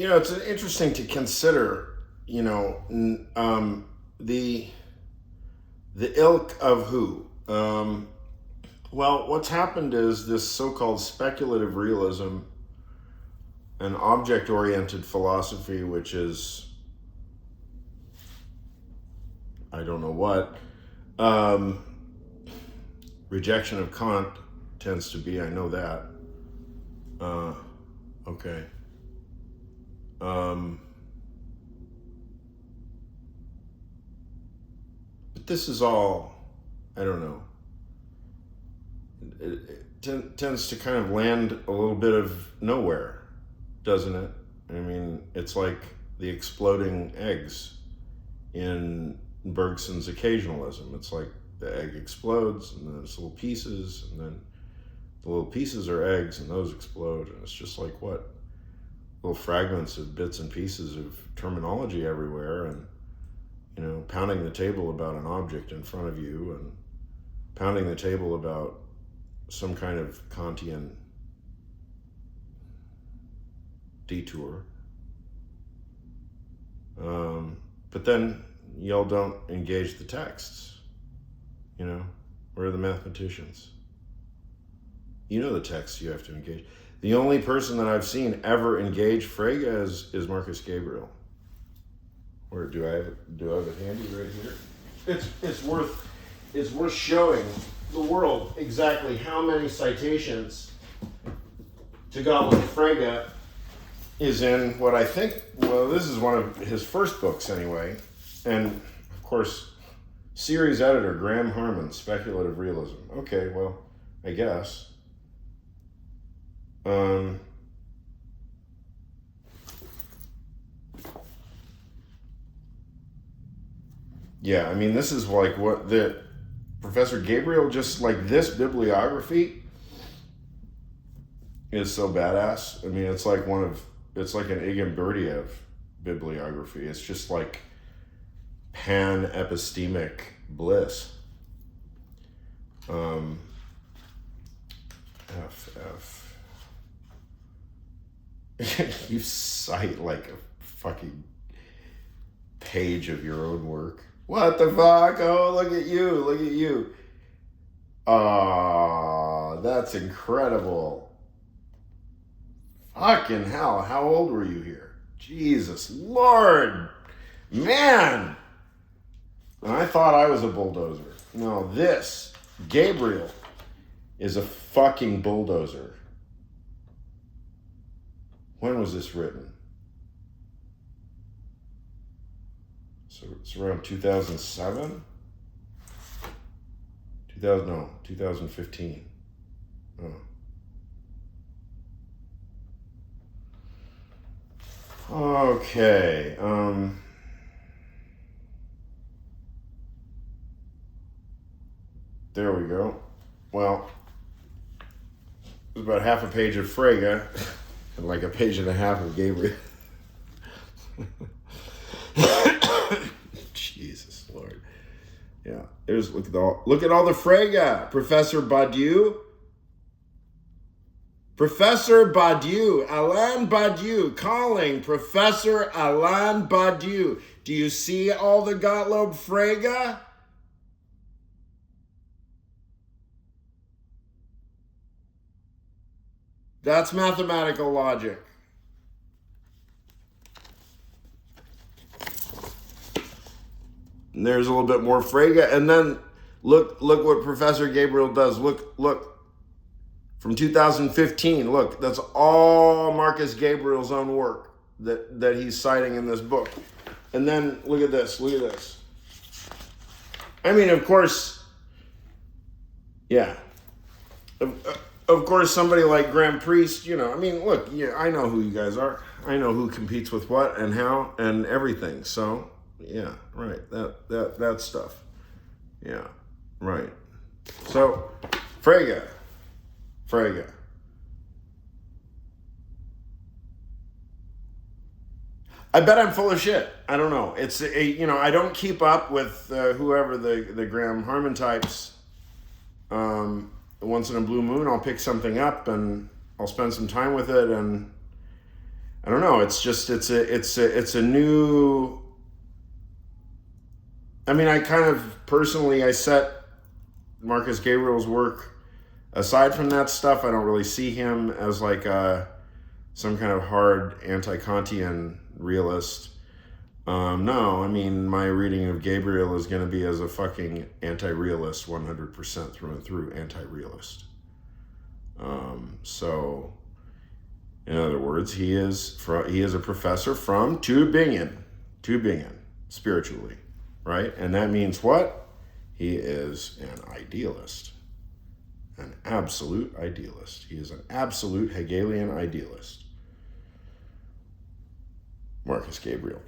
It's interesting to consider, the ilk of who. Well, what's happened is this so-called speculative realism, an object-oriented philosophy, which is, I don't know what, rejection of Kant tends to be, I know that. Okay. But this is all, I don't know. It tends to kind of land a little bit of nowhere, doesn't it? I mean, it's like the exploding eggs in Bergson's occasionalism. It's like the egg explodes, and then it's little pieces, and then the little pieces are eggs, and those explode, and it's just like what? Little fragments of bits and pieces of terminology everywhere, and pounding the table about an object in front of you, and pounding the table about some kind of Kantian detour. But then y'all don't engage the texts. Where are the mathematicians? The texts you have to engage. The only person that I've seen ever engage Frege is Marcus Gabriel. Or do I have it handy right here? It's worth showing the world exactly how many citations to Gottlob Frege is in what I think, this is one of his first books anyway. And of course, series editor Graham Harman, Speculative Realism. Okay, well, I guess. Yeah, I mean, this is like what the Professor Gabriel, just like this bibliography is so badass. I mean, it's like it's like an Igor Berdiev bibliography. It's just like pan-epistemic bliss. You cite like a fucking page of your own work. What the fuck? Oh, look at you. Oh, that's incredible. Fucking hell, how old were you here? Jesus Lord. Man. And I thought I was a bulldozer. No, this, Gabriel, is a fucking bulldozer. When was this written? So it's around 2007? 2015. Oh. Okay. There we go. Well, it was about half a page of Frege and like a page and a half of Gabriel. Jesus Lord. Yeah. Look at all the Frege. Professor Badiou. Alain Badiou, calling Professor Alain Badiou. Do you see all the Gottlob Frege? That's mathematical logic. And there's a little bit more Frege, and then look what Professor Gabriel does. Look. From 2015, look, that's all Marcus Gabriel's own work that he's citing in this book. And then look at this. I mean, of course, yeah. Of course, somebody like Graham Priest, I mean, look, yeah, I know who you guys are. I know who competes with what and how and everything. So, yeah, right, that stuff. Yeah, right. So, Frege. I bet I'm full of shit. I don't know. It's I don't keep up with whoever the Graham Harman types. Once in a blue moon, I'll pick something up and I'll spend some time with it, and I don't know. It's just it's a new. I mean, I kind of personally I set Marcus Gabriel's work aside from that stuff. I don't really see him as like some kind of hard anti-Kantian realist. No, I mean, my reading of Gabriel is going to be as a fucking anti-realist, 100% through and through anti-realist. So, in other words, he is a professor from Tübingen, spiritually, right? And that means what? He is an idealist, an absolute idealist. He is an absolute Hegelian idealist. Marcus Gabriel.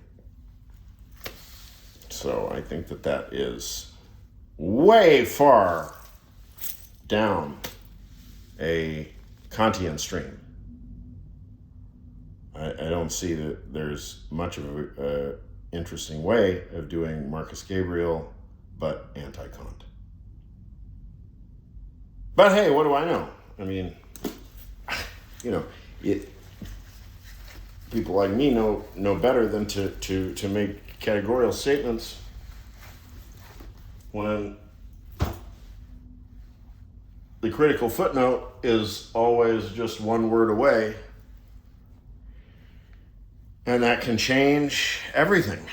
So I think that is way far down a Kantian stream. I don't see that there's much of an interesting way of doing Marcus Gabriel, but anti-Kant. But hey, what do I know? I mean, people like me know better than to make categorical statements when the critical footnote is always just one word away, and that can change everything.